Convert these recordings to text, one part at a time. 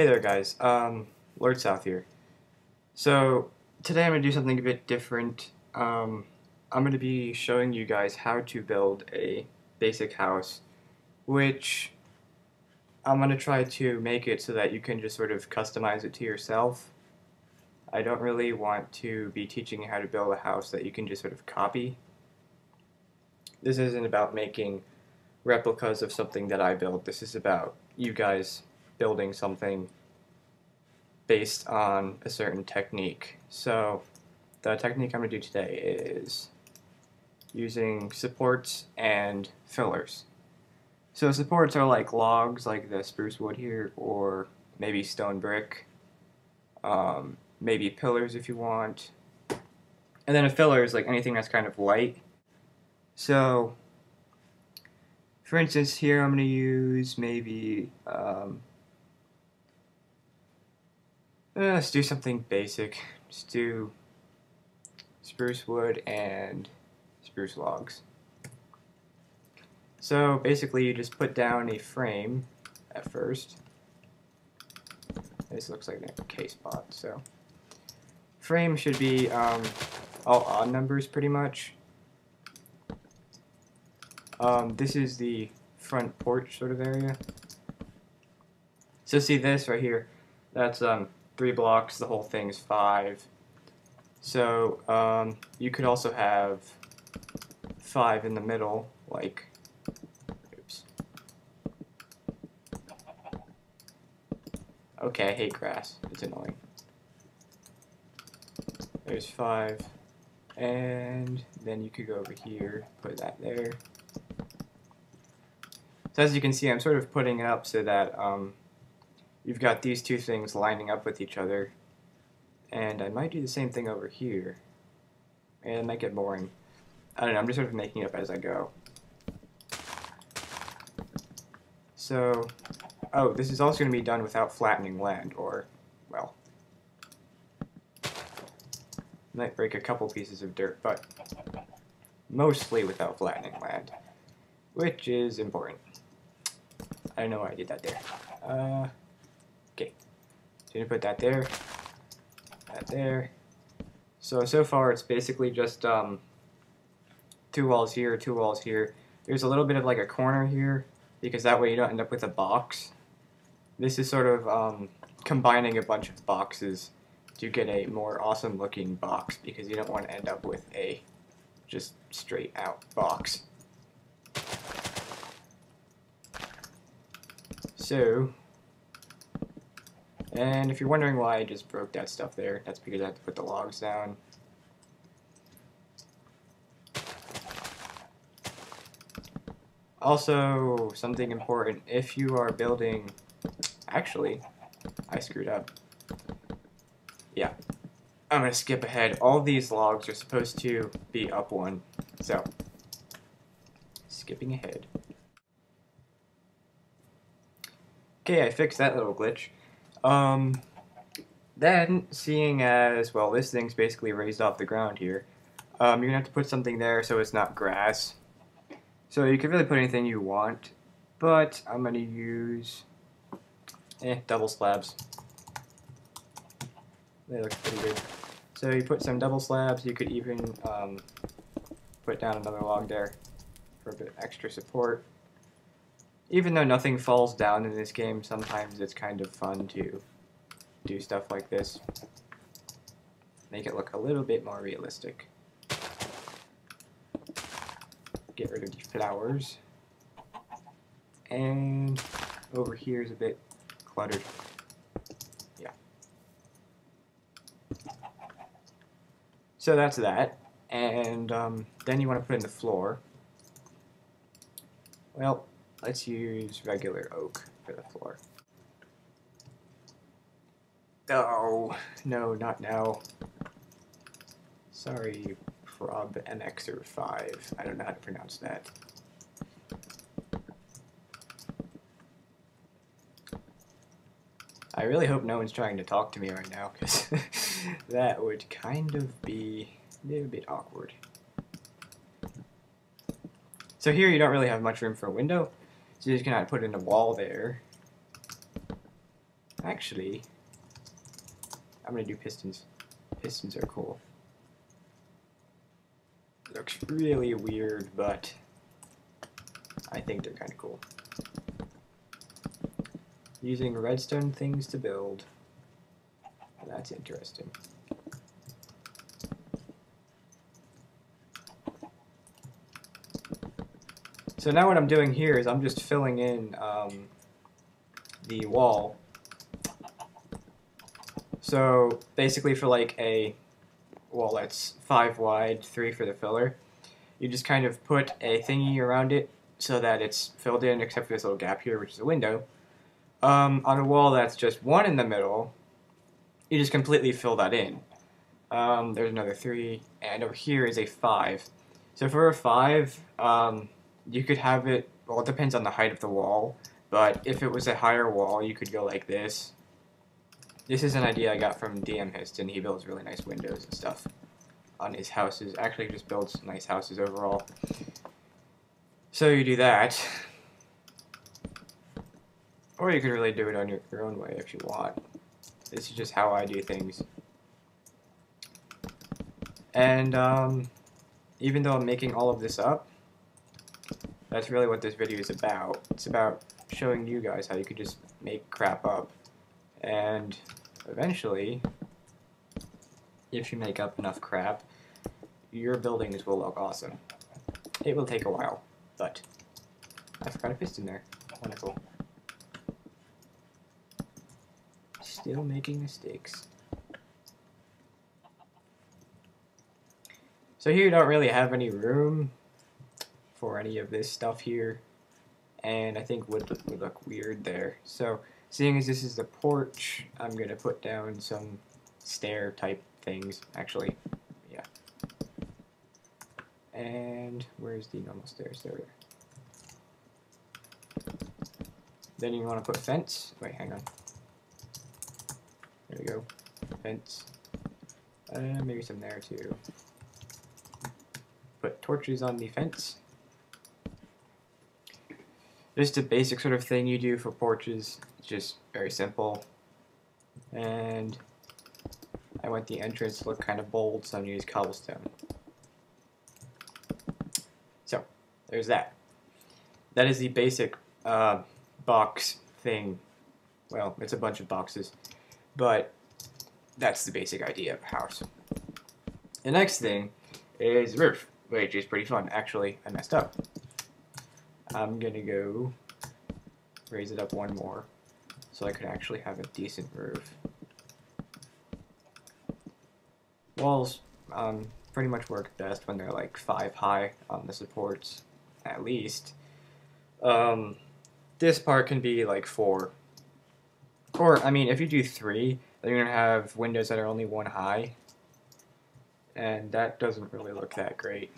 Hey there guys, Lord South here. So today I'm going to do something a bit different. I'm going to be showing you guys how to build a basic house, which I'm going to try to make it so that you can just sort of customize it to yourself. I don't really want to be teaching you how to build a house that you can just sort of copy. This isn't about making replicas of something that I built. This is about you guys building something based on a certain technique. So the technique I'm going to do today is using supports and fillers. So supports are like logs, like the spruce wood here, or maybe stone brick, maybe pillars if you want. And then a filler is like anything that's kind of light. So for instance, here I'm going to use maybe, let's do something basic. Just do spruce wood and spruce logs. So basically you just put down a frame at first. This looks like a K-spot, so frame should be all odd numbers pretty much. This is the front porch sort of area. So see this right here, that's 3 blocks, the whole thing is 5. So you could also have 5 in the middle, like, oops. Okay, I hate grass, it's annoying. There's 5, and then you could go over here, put that there. So as you can see, I'm sort of putting it up so that you've got these two things lining up with each other. And I might do the same thing over here. And it might get boring. I don't know, I'm just sort of making it up as I go. So, oh, this is also going to be done without flattening land, or, well, might break a couple pieces of dirt, but mostly without flattening land, which is important. I don't know why I did that there. Okay, so you put that there, that there. So far it's basically just 2 walls here, 2 walls here. There's a little bit of like a corner here, because that way you don't end up with a box. This is sort of combining a bunch of boxes to get a more awesome looking box, because you don't want to end up with a just straight out box. So, and if you're wondering why I just broke that stuff there, that's because I had to put the logs down. Also, something important, if you are building, actually, I screwed up. Yeah, I'm going to skip ahead. All these logs are supposed to be up 1, so, skipping ahead. Okay, I fixed that little glitch. Then, seeing as, well, this thing's basically raised off the ground here, you're going to have to put something there so it's not grass. So you can really put anything you want, but I'm going to use double slabs. They look pretty good. So you put some double slabs, you could even put down another log there for a bit of extra support. Even though nothing falls down in this game, sometimes it's kind of fun to do stuff like this. Make it look a little bit more realistic. Get rid of the flowers. And over here is a bit cluttered. Yeah. So that's that. And then you want to put in the floor. Well, let's use regular oak for the floor. Oh, no, not now. Sorry, Prob MXer 5. I don't know how to pronounce that. I really hope no one's trying to talk to me right now, because that would kind of be a little bit awkward. So here you don't really have much room for a window, so you're just going to put in a wall there. Actually, I'm gonna do pistons. Pistons are cool. Looks really weird, but I think they're kind of cool. Using redstone things to build. That's interesting. So now what I'm doing here is I'm just filling in the wall. So basically for like a wall that's 5 wide, 3 for the filler, you just kind of put a thingy around it so that it's filled in except for this little gap here, which is a window. On a wall that's just 1 in the middle, you just completely fill that in. There's another 3, and over here is a 5. So for a 5, you could have it, well, it depends on the height of the wall, but if it was a higher wall, you could go like this. This is an idea I got from DM Histon. He builds really nice windows and stuff on his houses. Actually, just builds nice houses overall. So you do that. Or you could really do it on your own way if you want. This is just how I do things. And even though I'm making all of this up, that's really what this video is about. It's about showing you guys how you could just make crap up. And eventually, if you make up enough crap, your buildings will look awesome. It will take a while, but I forgot a piston there. Wonderful. Still making mistakes. So here you don't really have any room for any of this stuff here, and I think would look weird there. So seeing as this is the porch, I'm gonna put down some stair type things. Actually, yeah. And where's the normal stairs? There we are. Then you want to put fence. Wait, hang on. There we go. Fence. Maybe some there too. Put torches on the fence. Just a basic sort of thing you do for porches. It's just very simple. And I want the entrance to look kind of bold, so I'm going to use cobblestone. So, there's that. That is the basic box thing. Well, it's a bunch of boxes, but that's the basic idea of a house. The next thing is roof, which is pretty fun. Actually, I messed up. I'm gonna go raise it up 1 more so I could actually have a decent roof. Walls pretty much work best when they're like 5 high on the supports, at least. This part can be like 4. Or, I mean, if you do 3, then you're gonna have windows that are only 1 high, and that doesn't really look that great.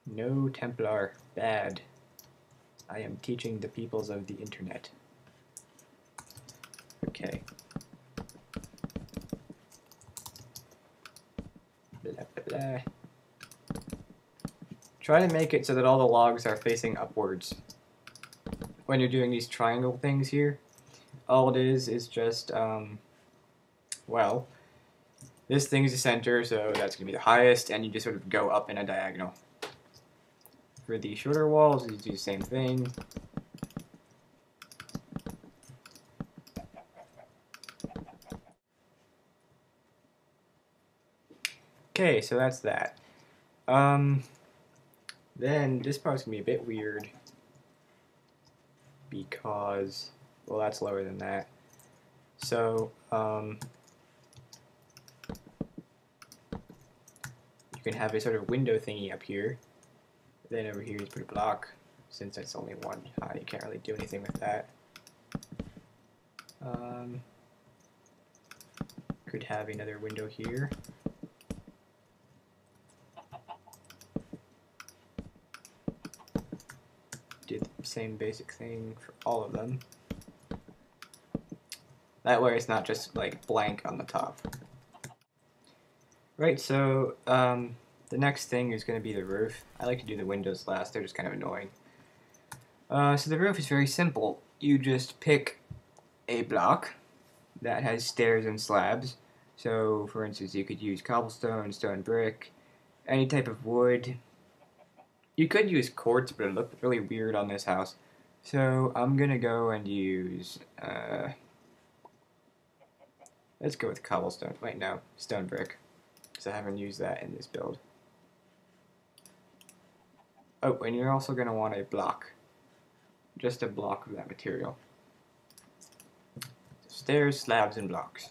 No Templar. Bad. I am teaching the peoples of the internet. Okay. Blah, blah, blah. Try to make it so that all the logs are facing upwards. When you're doing these triangle things here, all it is just, well, this thing is the center, so that's going to be the highest, and you just sort of go up in a diagonal. For the shorter walls, you do the same thing. Okay, so that's that. Then this part's gonna be a bit weird because, well, that's lower than that. So, you can have a sort of window thingy up here. Then over here, you put a block. Since it's only 1 high, you can't really do anything with that. Could have another window here. Do the same basic thing for all of them. That way it's not just like blank on the top. Right, so the next thing is going to be the roof. I like to do the windows last, they're just kind of annoying. So the roof is very simple. You just pick a block that has stairs and slabs. So, for instance, you could use cobblestone, stone brick, any type of wood. You could use quartz, but it looked really weird on this house. So, I'm gonna go and use, let's go with cobblestone. Wait, no, stone brick, because I haven't used that in this build. Oh, and you're also gonna want a block. Just a block of that material. Stairs, slabs, and blocks.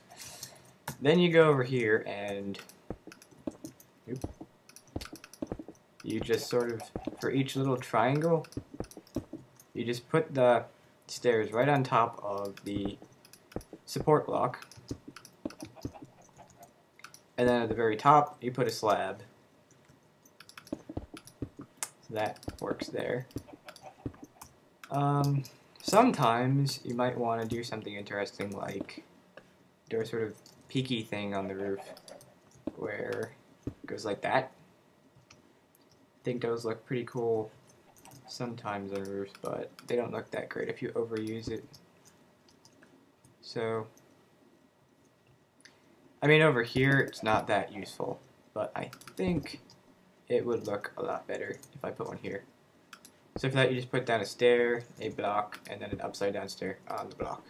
Then you go over here and you just sort of, for each little triangle, you just put the stairs right on top of the support block. And then at the very top, you put a slab. So that works there. Sometimes you might want to do something interesting like do a sort of peaky thing on the roof where it goes like that. I think those look pretty cool sometimes on roofs, but they don't look that great if you overuse it. So, I mean, over here it's not that useful, but I think it would look a lot better if I put one here. So for that, you just put down a stair, a block, and then an upside down stair on the block.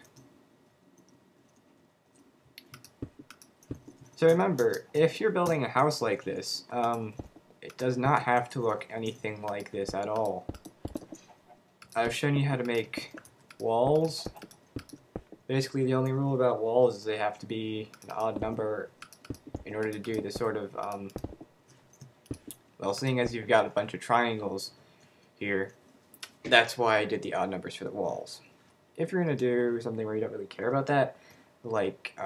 So remember, if you're building a house like this, it does not have to look anything like this at all. I've shown you how to make walls. Basically, the only rule about walls is they have to be an odd number in order to do the sort of, well, seeing as you've got a bunch of triangles here, that's why I did the odd numbers for the walls. If you're going to do something where you don't really care about that, like,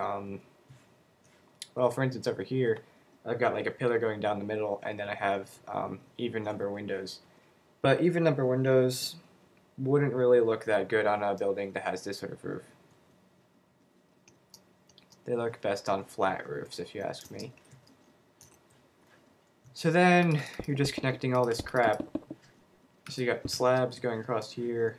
well, for instance, over here, I've got like a pillar going down the middle, and then I have even number windows. But even number windows wouldn't really look that good on a building that has this sort of roof. They look best on flat roofs, if you ask me. So then, you're just connecting all this crap. So you got slabs going across here.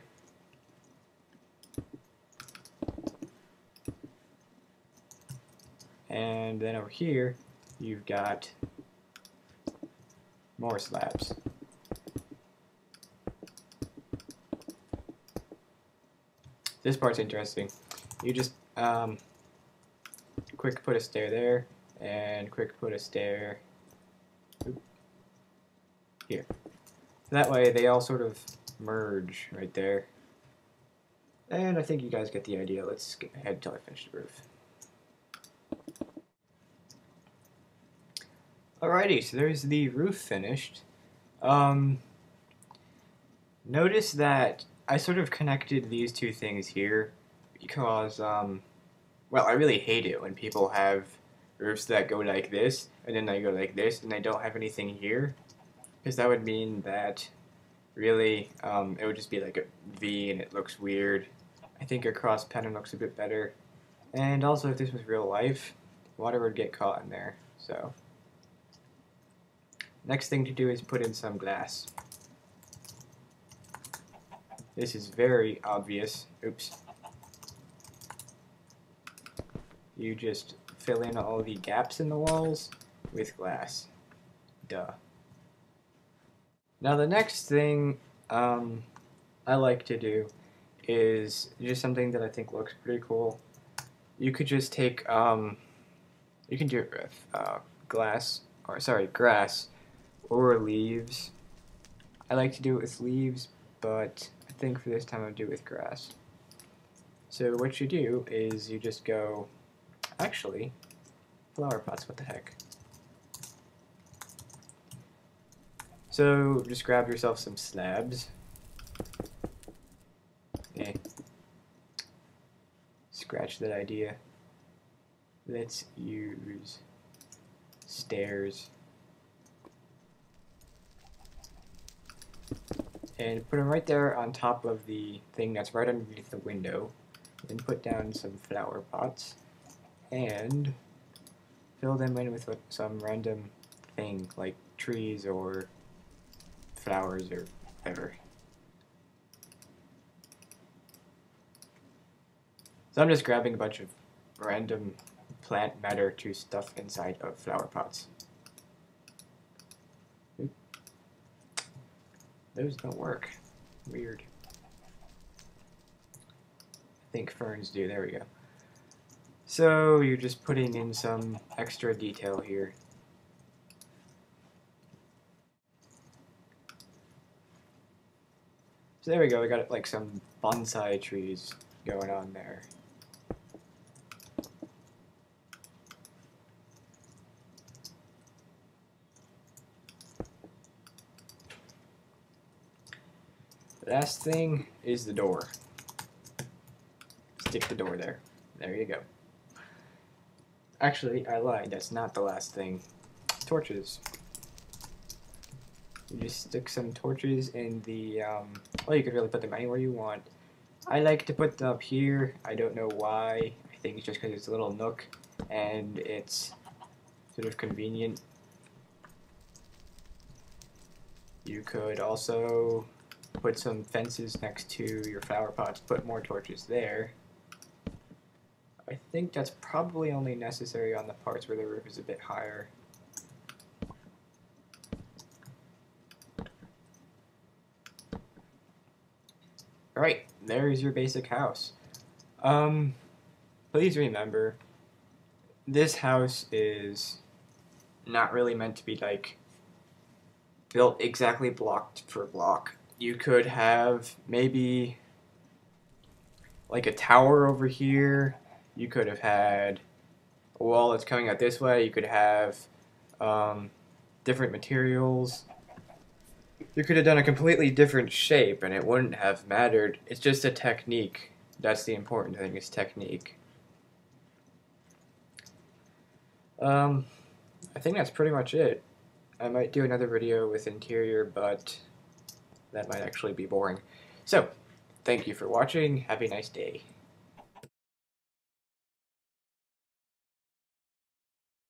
And then over here, you've got more slabs. This part's interesting. You just quick put a stair there, and quick put a stair here. That way they all sort of merge right there. And I think you guys get the idea. Let's skip ahead until I finish the roof. Alrighty, so there's the roof finished. Notice that I sort of connected these two things here because, well, I really hate it when people have roofs that go like this, and then they go like this, and they don't have anything here. Because that would mean that, really, it would just be like a V and it looks weird. I think a cross pattern looks a bit better. And also, if this was real life, water would get caught in there, so. Next thing to do is put in some glass. This is very obvious. Oops. You just fill in all the gaps in the walls with glass. Duh. Now the next thing I like to do is just something that I think looks pretty cool. You could just take, you can do it with grass, or leaves. I like to do it with leaves, but I think for this time I'll do it with grass. So what you do is you just go, actually, flower pots, what the heck. So just grab yourself some slabs. Scratch that idea. Let's use stairs. And put them right there on top of the thing that's right underneath the window. Then put down some flower pots. And fill them in with some random thing, like trees or flowers or whatever. So I'm just grabbing a bunch of random plant matter to stuff inside of flower pots. Oop. Those don't work. Weird. I think ferns do. There we go. So you're just putting in some extra detail here. So there we go, we got like some bonsai trees going on there. The last thing is the door. Stick the door there. There you go. Actually, I lied, that's not the last thing. Torches. You just stick some torches in the, well, you could really put them anywhere you want. I like to put them up here. I don't know why. I think it's just because it's a little nook and it's sort of convenient. You could also put some fences next to your flower pots, put more torches there. I think that's probably only necessary on the parts where the roof is a bit higher. Alright, there's your basic house. Please remember, this house is not really meant to be like built exactly block for block. You could have maybe like a tower over here. You could have had a wall that's coming out this way. You could have different materials. You could have done a completely different shape and it wouldn't have mattered. It's just a technique. That's the important thing, is technique. I think that's pretty much it. I might do another video with interior, but that might actually be boring. So, thank you for watching. Have a nice day.